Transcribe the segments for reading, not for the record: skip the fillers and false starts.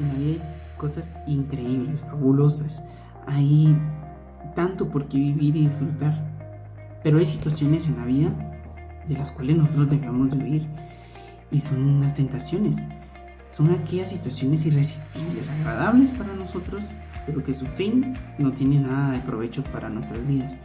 En la vida hay cosas increíbles, fabulosas. Hay tanto por qué vivir y disfrutar. Pero hay situaciones en la vida de las cuales nosotros debemos de huir. Y son las tentaciones. Son aquellas situaciones irresistibles, agradables para nosotros, pero que su fin no tiene nada de provecho para nuestras vidas.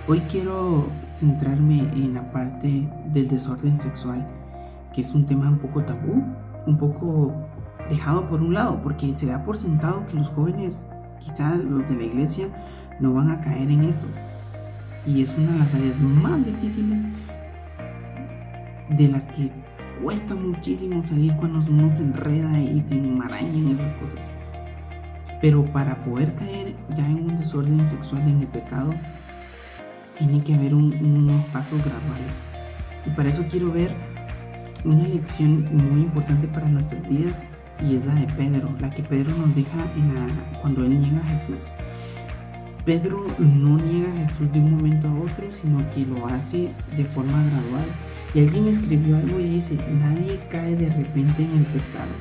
Hoy quiero centrarme en la parte del desorden sexual, que es un tema un poco tabú, un poco dejado por un lado, porque se da por sentado que los jóvenes, quizás los de la iglesia, no van a caer en eso. Y es una de las áreas más difíciles, de las que cuesta muchísimo salir cuando uno se enreda y se enmaraña en esas cosas. Pero para poder caer ya en un desorden sexual, en el pecado, tiene que haber unos pasos graduales. Y para eso quiero ver una lección muy importante para nuestras vidas, y es la de Pedro, la que Pedro nos deja cuando él niega a Jesús. Pedro no niega a Jesús de un momento a otro, sino que lo hace de forma gradual. Y alguien escribió algo y dice: nadie cae de repente en el pecado,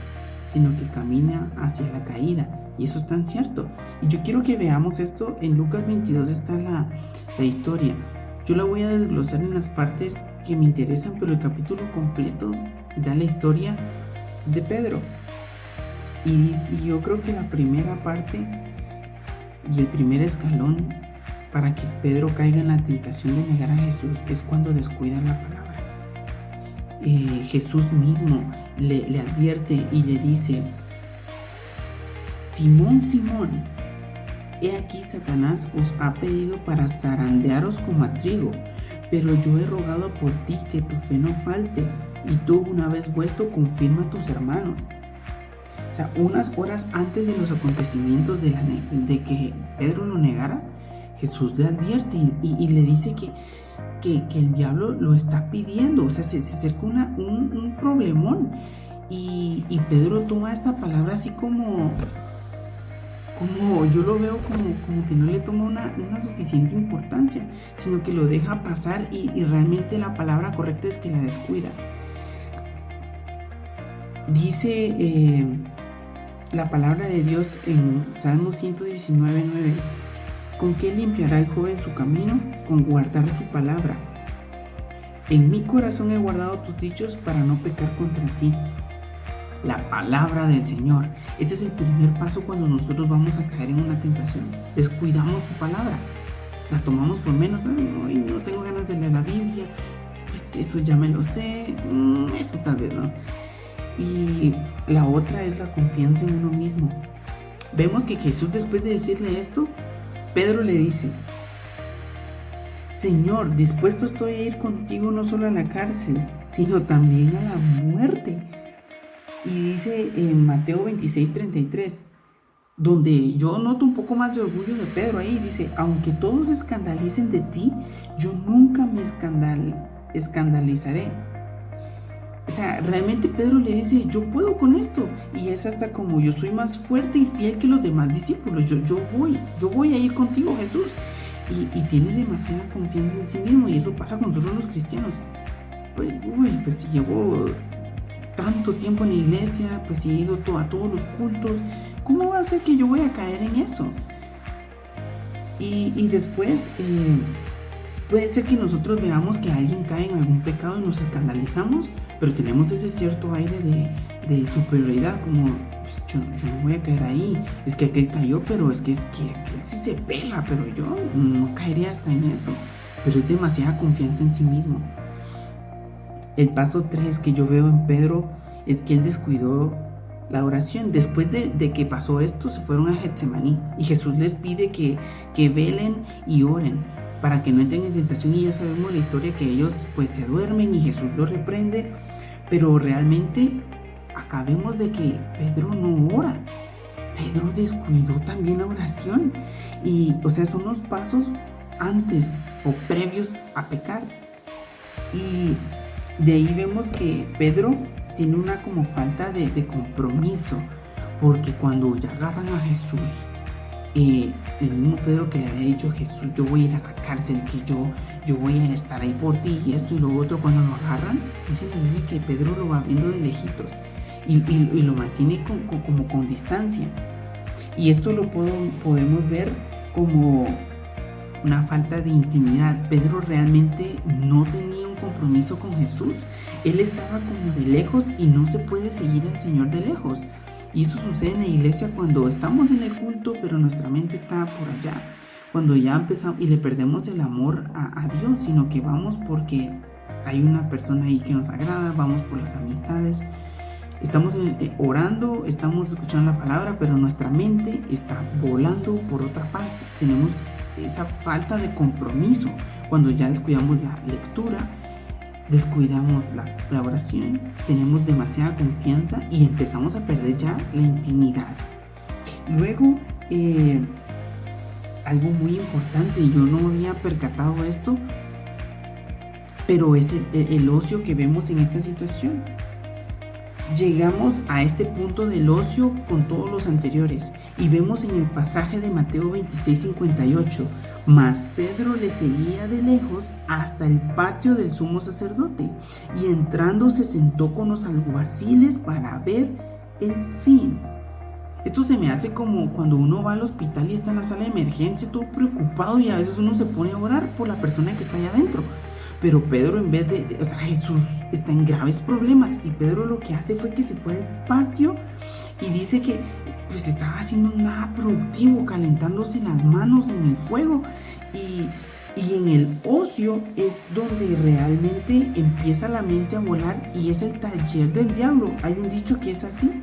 sino que camina hacia la caída. Y eso es tan cierto. Y yo quiero que veamos esto. En Lucas 22 está la historia. Yo la voy a desglosar en las partes que me interesan, pero el capítulo completo da la historia de Pedro. Y yo creo que la primera parte y el primer escalón para que Pedro caiga en la tentación de negar a Jesús es cuando descuida la palabra. Jesús mismo le advierte y le dice: Simón, Simón, he aquí Satanás os ha pedido para zarandearos como a trigo, pero yo he rogado por ti que tu fe no falte, y tú, una vez vuelto, confirma a tus hermanos. O sea, unas horas antes de los acontecimientos de que Pedro lo negara, Jesús le advierte y le dice que el diablo lo está pidiendo. O sea, se acerca un problemón, y Pedro toma esta palabra así como yo lo veo como que no le toma una suficiente importancia, sino que lo deja pasar, y realmente la palabra correcta es que la descuida. Dice la palabra de Dios en Salmo 119:9: ¿con qué limpiará el joven su camino? Con guardar su palabra. En mi corazón he guardado tus dichos para no pecar contra ti. La palabra del Señor. Este es el primer paso cuando nosotros vamos a caer en una tentación. Descuidamos su palabra, la tomamos por menos. No tengo ganas de leer la Biblia, pues eso ya me lo sé, eso tal vez no. Y la otra es la confianza en uno mismo. Vemos que Jesús, después de decirle esto, Pedro le dice: Señor, dispuesto estoy a ir contigo no solo a la cárcel, sino también a la muerte. Y dice en Mateo 26:33, donde yo noto un poco más de orgullo de Pedro ahí, dice: aunque todos se escandalicen de ti, yo nunca me escandalizaré. O sea, realmente Pedro le dice: yo puedo con esto, y es hasta como: yo soy más fuerte y fiel que los demás discípulos, yo voy a ir contigo, Jesús. Y tiene demasiada confianza en sí mismo, y eso pasa con nosotros los cristianos. Pues si llevo tanto tiempo en la iglesia, pues si he ido a todos los cultos, ¿cómo va a ser que yo voy a caer en eso? Y después puede ser que nosotros veamos que alguien cae en algún pecado y nos escandalizamos, pero tenemos ese cierto aire de superioridad, como: pues yo no voy a caer ahí, es que aquel cayó, pero es que aquel sí se pela, pero yo no caería hasta en eso. Pero es demasiada confianza en sí mismo. El paso 3 que yo veo en Pedro es que él descuidó la oración. Después de que pasó esto, se fueron a Getsemaní, y Jesús les pide que velen y oren para que no entren en tentación, y ya sabemos la historia, que ellos pues se duermen y Jesús los reprende. Pero realmente acá vemos de que Pedro no ora. Pedro descuidó también la oración, y o sea, son los pasos antes o previos a pecar. Y de ahí vemos que Pedro tiene una como falta de compromiso, porque cuando ya agarran a Jesús, el mismo Pedro que le había dicho: Jesús, yo voy a ir a la cárcel, que yo voy a estar ahí por ti, y esto y lo otro, cuando lo agarran, dice la Biblia que Pedro lo va viendo de lejitos y lo mantiene como con distancia. Y esto lo podemos ver como una falta de intimidad. Pedro realmente no tenía un compromiso con Jesús. Él estaba como de lejos, y no se puede seguir al Señor de lejos. Y eso sucede en la iglesia cuando estamos en el culto, pero nuestra mente está por allá. Cuando ya empezamos y le perdemos el amor a Dios, sino que vamos porque hay una persona ahí que nos agrada, vamos por las amistades. Estamos orando, estamos escuchando la palabra, pero nuestra mente está volando por otra parte. Tenemos esa falta de compromiso cuando ya descuidamos la lectura, descuidamos la oración, tenemos demasiada confianza y empezamos a perder ya la intimidad. Luego, algo muy importante, yo no había percatado esto, pero es el ocio que vemos en esta situación. Llegamos a este punto del ocio con todos los anteriores, y vemos en el pasaje de Mateo 26:58: mas Pedro le seguía de lejos hasta el patio del sumo sacerdote, y entrando se sentó con los alguaciles para ver el fin. Esto se me hace como cuando uno va al hospital y está en la sala de emergencia todo preocupado, y a veces uno se pone a orar por la persona que está allá adentro. Pero Pedro, en vez de, Jesús está en graves problemas, y Pedro lo que hace fue que se fue al patio, y dice que pues estaba haciendo nada productivo, calentándose las manos en el fuego, y en el ocio es donde realmente empieza la mente a volar, y es el taller del diablo. Hay un dicho que es así.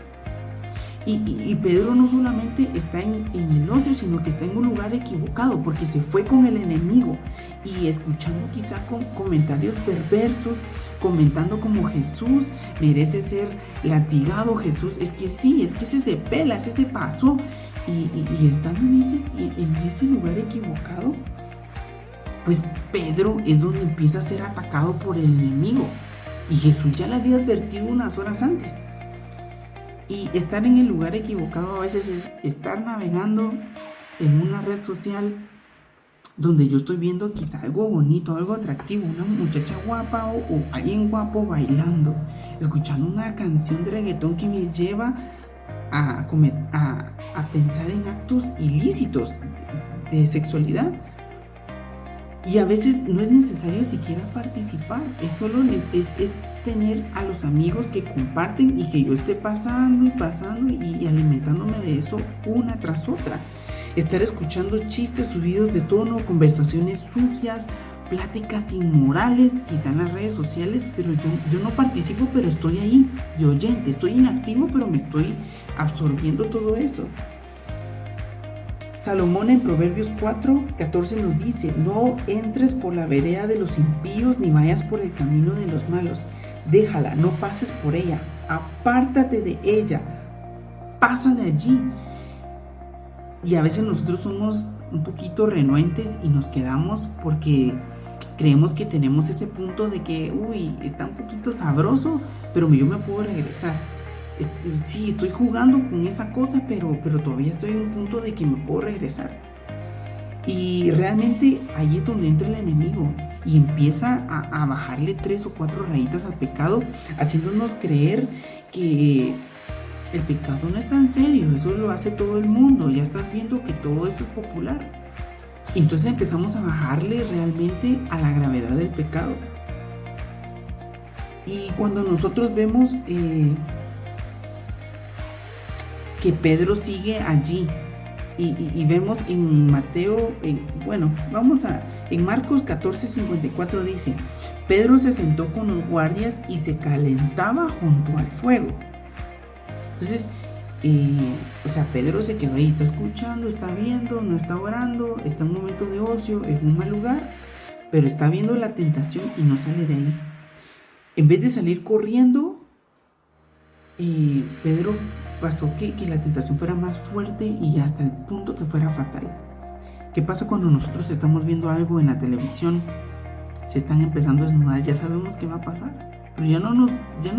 Y Pedro no solamente está en el ocio, sino que está en un lugar equivocado, porque se fue con el enemigo y escuchando quizá con comentarios perversos, comentando como: Jesús merece ser latigado, Jesús, es que sí, es que ese se pela, ese se pasó. Y estando en ese lugar equivocado, pues Pedro es donde empieza a ser atacado por el enemigo. Y Jesús ya le había advertido unas horas antes. Y estar en el lugar equivocado a veces es estar navegando en una red social donde yo estoy viendo quizá algo bonito, algo atractivo, una muchacha guapa o alguien guapo bailando, escuchando una canción de reggaetón que me lleva a pensar en actos ilícitos de sexualidad. Y a veces no es necesario siquiera participar, es solo es tener a los amigos que comparten, y que yo esté pasando y alimentándome de eso una tras otra. Estar escuchando chistes subidos de tono, conversaciones sucias, pláticas inmorales, quizá en las redes sociales, pero yo no participo, pero estoy ahí de oyente, estoy inactivo, pero me estoy absorbiendo todo eso. Salomón en Proverbios 4:14 nos dice: no entres por la vereda de los impíos, ni vayas por el camino de los malos. Déjala, no pases por ella, apártate de ella, pasa de allí. Y a veces nosotros somos un poquito renuentes y nos quedamos porque creemos que tenemos ese punto de que, está un poquito sabroso, pero yo me puedo regresar. Sí, estoy jugando con esa cosa, pero todavía estoy en un punto de que me puedo regresar. Y realmente ahí es donde entra el enemigo y empieza a bajarle 3 o 4 rayitas al pecado, haciéndonos creer que el pecado no es tan serio, eso lo hace todo el mundo, ya estás viendo que todo eso es popular. Y entonces empezamos a bajarle realmente a la gravedad del pecado. Y cuando nosotros vemos que Pedro sigue allí, y vemos en Mateo, en Marcos 14:54 dice: Pedro se sentó con los guardias y se calentaba junto al fuego. Entonces, Pedro se quedó ahí, está escuchando, está viendo, no está orando, está en un momento de ocio, en un mal lugar, pero está viendo la tentación y no sale de ahí. En vez de salir corriendo, Pedro pasó que la tentación fuera más fuerte y hasta el punto que fuera fatal. ¿Qué pasa cuando nosotros estamos viendo algo en la televisión se están empezando a desnudar, ya sabemos qué va a pasar. Pero ya no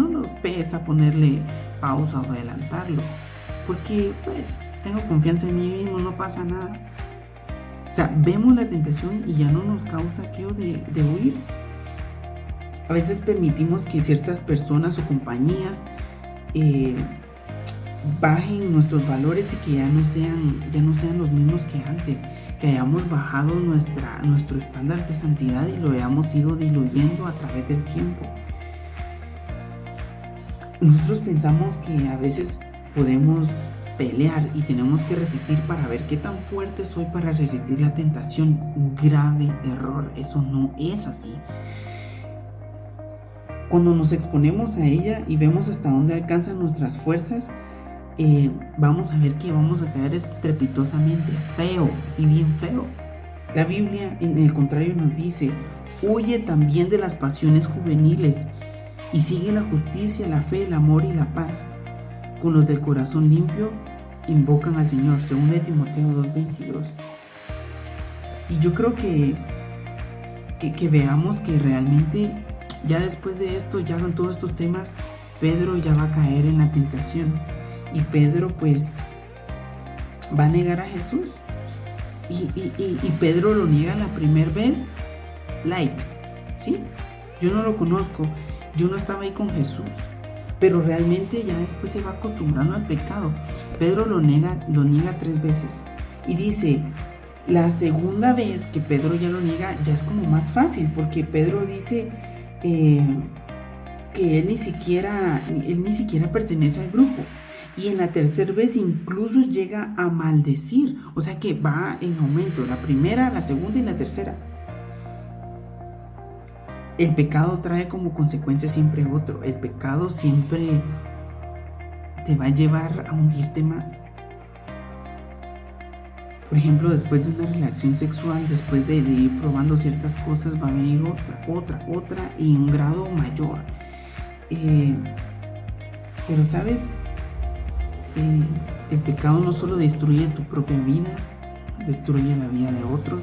nos pesa ponerle pausa o adelantarlo, porque pues tengo confianza en mí mismo, no pasa nada. O sea, vemos la tentación y ya no nos causa aquello de huir. A veces permitimos que ciertas personas o compañías bajen nuestros valores y que ya no sean los mismos que antes, que hayamos bajado nuestro estándar de santidad y lo hayamos ido diluyendo a través del tiempo. Nosotros pensamos que a veces podemos pelear y tenemos que resistir para ver qué tan fuerte soy para resistir la tentación. Grave error, eso no es así. Cuando nos exponemos a ella y vemos hasta dónde alcanzan nuestras fuerzas, vamos a ver que vamos a caer estrepitosamente, feo, así bien feo. La Biblia, en el contrario, nos dice: huye también de las pasiones juveniles y sigue la justicia, la fe, el amor y la paz. Con los del corazón limpio invocan al Señor, según de Timoteo 2:22. Y yo creo que veamos que realmente ya después de esto, ya con todos estos temas, Pedro ya va a caer en la tentación. Y Pedro pues va a negar a Jesús. Y Pedro lo niega la primera vez light, ¿sí? Yo no lo conozco, yo no estaba ahí con Jesús, pero realmente ya después se va acostumbrando al pecado. Pedro lo niega 3 veces. Y dice, la segunda vez que Pedro ya lo niega, ya es como más fácil, porque Pedro dice que él ni siquiera pertenece al grupo. Y en la tercera vez incluso llega a maldecir. O sea que va en aumento. La primera, la segunda y la tercera. El pecado trae como consecuencia siempre otro. El pecado siempre te va a llevar a hundirte más. Por ejemplo, después de una relación sexual, después de ir probando ciertas cosas, va a venir otra y en un grado mayor. Pero sabes, el pecado no solo destruye tu propia vida, destruye la vida de otros,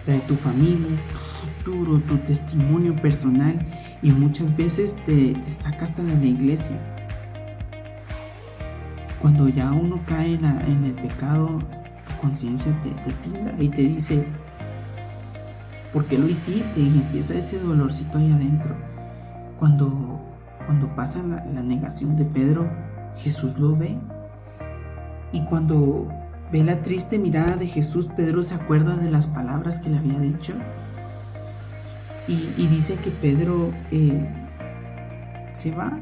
la de tu familia, tu futuro, tu testimonio personal, y muchas veces te saca hasta de la iglesia. Cuando ya uno cae en el pecado, tu conciencia te tilda y te dice: ¿por qué lo hiciste? Y empieza ese dolorcito ahí adentro. Cuando pasa la negación de Pedro, Jesús lo ve. Y cuando ve la triste mirada de Jesús, Pedro se acuerda de las palabras que le había dicho. Y dice que Pedro se va.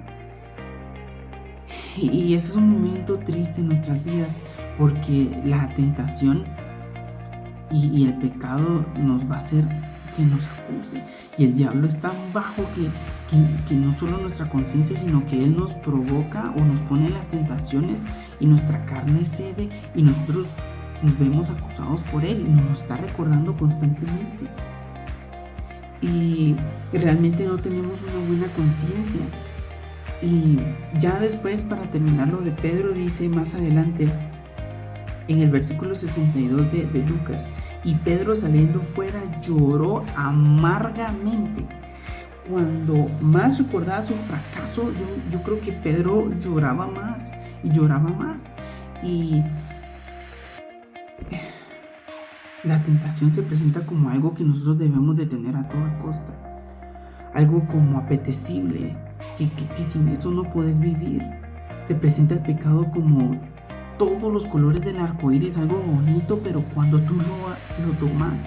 Y ese es un momento triste en nuestras vidas, porque la tentación y el pecado nos va a hacer que nos acuse. Y el diablo es tan bajo que no solo nuestra conciencia, sino que él nos provoca o nos pone las tentaciones y nuestra carne cede y nosotros nos vemos acusados por él y nos lo está recordando constantemente. Y realmente no tenemos una buena conciencia. Y ya después, para terminar lo de Pedro, dice más adelante en el versículo 62 de Lucas: y Pedro, saliendo fuera, lloró amargamente. Cuando más recordaba su fracaso, yo creo que Pedro lloraba más y lloraba más. Y la tentación se presenta como algo que nosotros debemos de tener a toda costa, algo como apetecible, que sin eso no puedes vivir. Te presenta el pecado como todos los colores del arco iris, algo bonito, pero cuando tú lo tomas,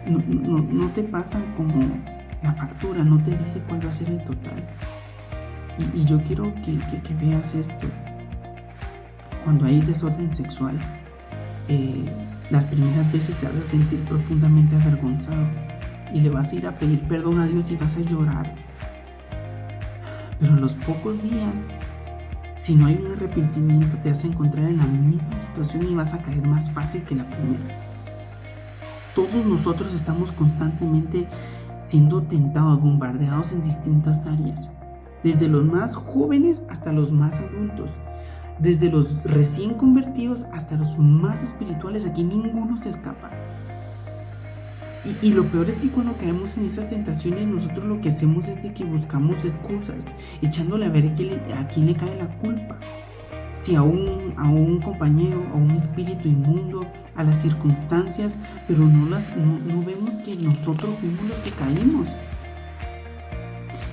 no te pasa como la factura, no te dice cuál va a ser el total. Y yo quiero que veas esto. Cuando hay desorden sexual, las primeras veces te vas a sentir profundamente avergonzado y le vas a ir a pedir perdón a Dios y vas a llorar. Pero en los pocos días, si no hay un arrepentimiento, te vas a encontrar en la misma situación y vas a caer más fácil que la primera. Todos nosotros estamos constantemente siendo tentados, bombardeados en distintas áreas, desde los más jóvenes hasta los más adultos, desde los recién convertidos hasta los más espirituales. Aquí ninguno se escapa. Y lo peor es que cuando caemos en esas tentaciones, nosotros lo que hacemos es de que buscamos excusas, echándole a ver a quién le cae la culpa. Si a un compañero, a un espíritu inmundo, a las circunstancias, pero no vemos que nosotros fuimos los que caímos.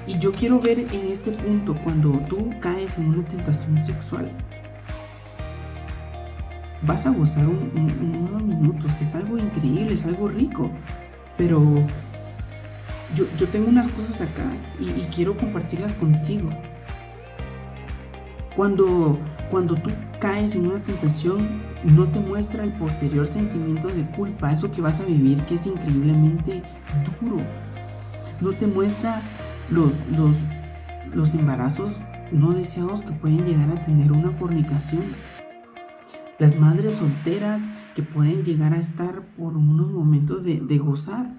Y yo quiero ver en este punto, cuando tú caes en una tentación sexual, vas a gozar unos minutos, es algo increíble, es algo rico, pero yo tengo unas cosas acá y quiero compartirlas contigo. Cuando tú caes en una tentación, no te muestra el posterior sentimiento de culpa, eso que vas a vivir, que es increíblemente duro. No te muestra los embarazos no deseados que pueden llegar a tener una fornicación. Las madres solteras que pueden llegar a estar por unos momentos de gozar.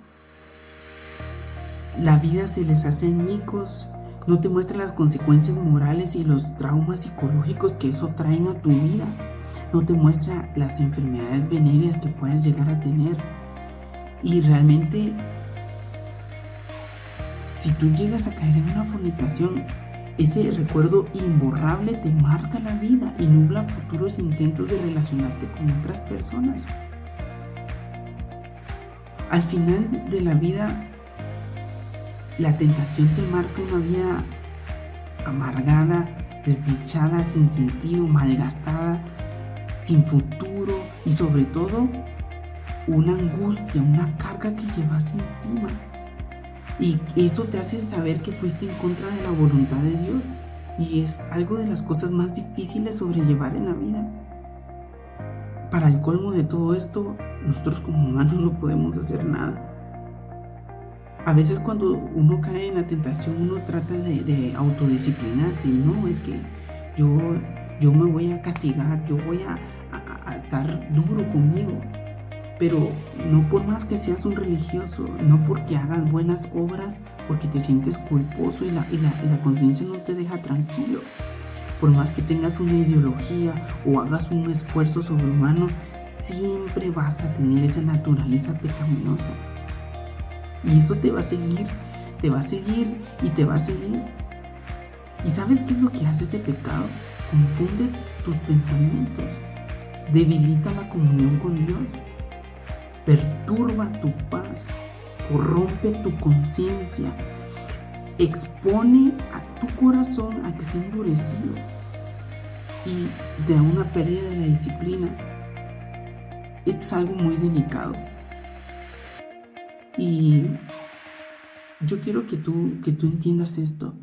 La vida se les hace añicos. No te muestra las consecuencias morales y los traumas psicológicos que eso traen a tu vida. No te muestra las enfermedades venéreas que puedes llegar a tener. Y realmente, si tú llegas a caer en una fornicación, ese recuerdo imborrable te marca la vida y nubla futuros intentos de relacionarte con otras personas. Al final de la vida, la tentación te marca una vida amargada, desdichada, sin sentido, malgastada, sin futuro y sobre todo una angustia, una carga que llevas encima. Y eso te hace saber que fuiste en contra de la voluntad de Dios. Y es algo de las cosas más difíciles de sobrellevar en la vida. Para el colmo de todo esto, nosotros como humanos no podemos hacer nada. A veces cuando uno cae en la tentación, uno trata de autodisciplinarse. Y no, es que yo me voy a castigar, yo voy a estar duro conmigo. Pero no por más que seas un religioso, no porque hagas buenas obras, porque te sientes culposo y la conciencia no te deja tranquilo. Por más que tengas una ideología o hagas un esfuerzo sobrehumano, siempre vas a tener esa naturaleza pecaminosa. Y eso te va a seguir y te va a seguir. ¿Y sabes qué es lo que hace ese pecado? Confunde tus pensamientos, debilita la comunión con Dios, perturba tu paz, corrompe tu conciencia, expone a tu corazón a que sea endurecido y da una pérdida de la disciplina. Esto es algo muy delicado. Y yo quiero que tú entiendas esto.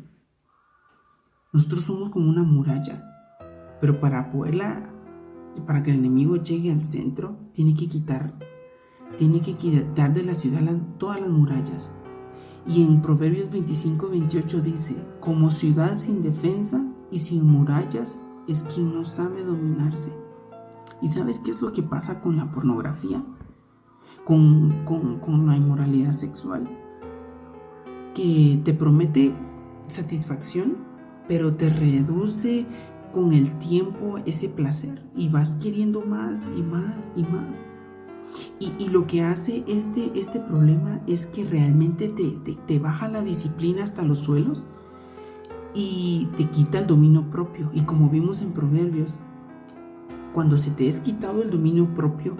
Nosotros somos como una muralla, pero para que el enemigo llegue al centro, tiene que quitar de la ciudad todas las murallas. Y en Proverbios 25-28 dice: como ciudad sin defensa y sin murallas es quien no sabe dominarse. ¿Y sabes qué es lo que pasa con la pornografía? Con la inmoralidad sexual, que te promete satisfacción, pero te reduce con el tiempo ese placer y vas queriendo más y más y más. Y lo que hace este problema es que realmente te baja la disciplina hasta los suelos y te quita el dominio propio. Y como vimos en Proverbios, cuando se te es quitado el dominio propio,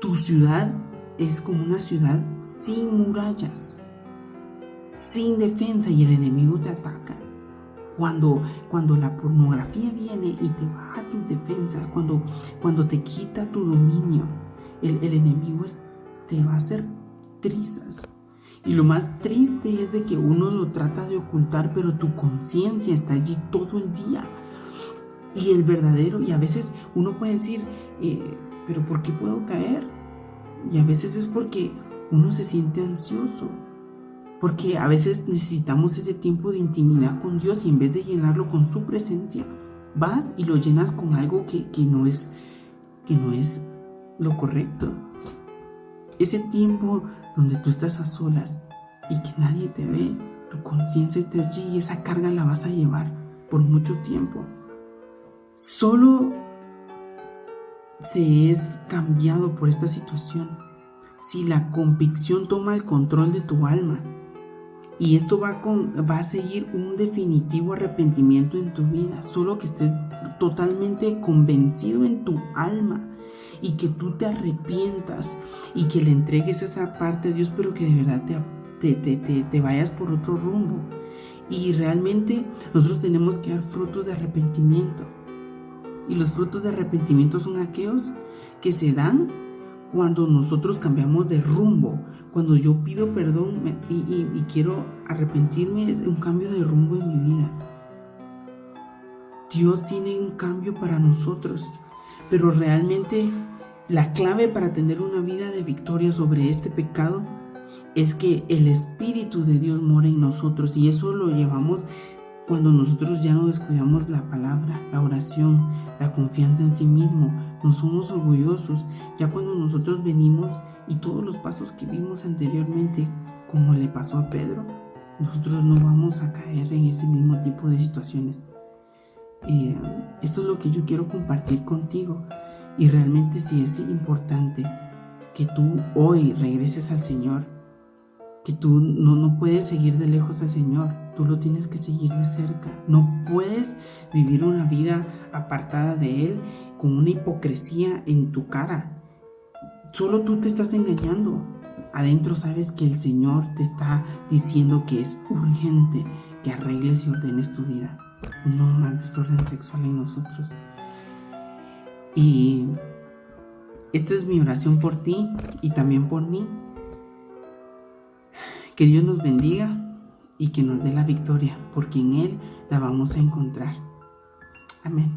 tu ciudad es como una ciudad sin murallas, sin defensa, y el enemigo te ataca. Cuando la pornografía viene y te baja tus defensas, cuando te quita tu dominio, el enemigo te va a hacer trizas. Y lo más triste es de que uno lo trata de ocultar, pero tu conciencia está allí todo el día. Y a veces uno puede decir, pero ¿por qué puedo caer? Y a veces es porque uno se siente ansioso. Porque a veces necesitamos ese tiempo de intimidad con Dios y en vez de llenarlo con su presencia, vas y lo llenas con algo que no es lo correcto. Ese tiempo donde tú estás a solas y que nadie te ve, tu conciencia está allí y esa carga la vas a llevar por mucho tiempo. Solo se es cambiado por esta situación si la convicción toma el control de tu alma. Y esto va a seguir un definitivo arrepentimiento en tu vida. Solo que estés totalmente convencido en tu alma y que tú te arrepientas y que le entregues esa parte a Dios, pero que de verdad te vayas por otro rumbo. Y realmente nosotros tenemos que dar frutos de arrepentimiento. Y los frutos de arrepentimiento son aquellos que se dan cuando nosotros cambiamos de rumbo. Cuando yo pido perdón y quiero arrepentirme, es un cambio de rumbo en mi vida. Dios tiene un cambio para nosotros, pero realmente la clave para tener una vida de victoria sobre este pecado es que el Espíritu de Dios mora en nosotros, y eso lo llevamos cuando nosotros ya no descuidamos la palabra, la oración, la confianza en sí mismo. No somos orgullosos. Ya cuando nosotros venimos y todos los pasos que vimos anteriormente, como le pasó a Pedro, nosotros no vamos a caer en ese mismo tipo de situaciones. Esto es lo que yo quiero compartir contigo, y realmente sí es importante que tú hoy regreses al Señor, que tú no puedes seguir de lejos al Señor, tú lo tienes que seguir de cerca. No puedes vivir una vida apartada de Él con una hipocresía en tu cara. Solo tú te estás engañando. Adentro sabes que el Señor te está diciendo que es urgente que arregles y ordenes tu vida. No más desorden sexual en nosotros. Y esta es mi oración por ti y también por mí. Que Dios nos bendiga y que nos dé la victoria, porque en Él la vamos a encontrar. Amén.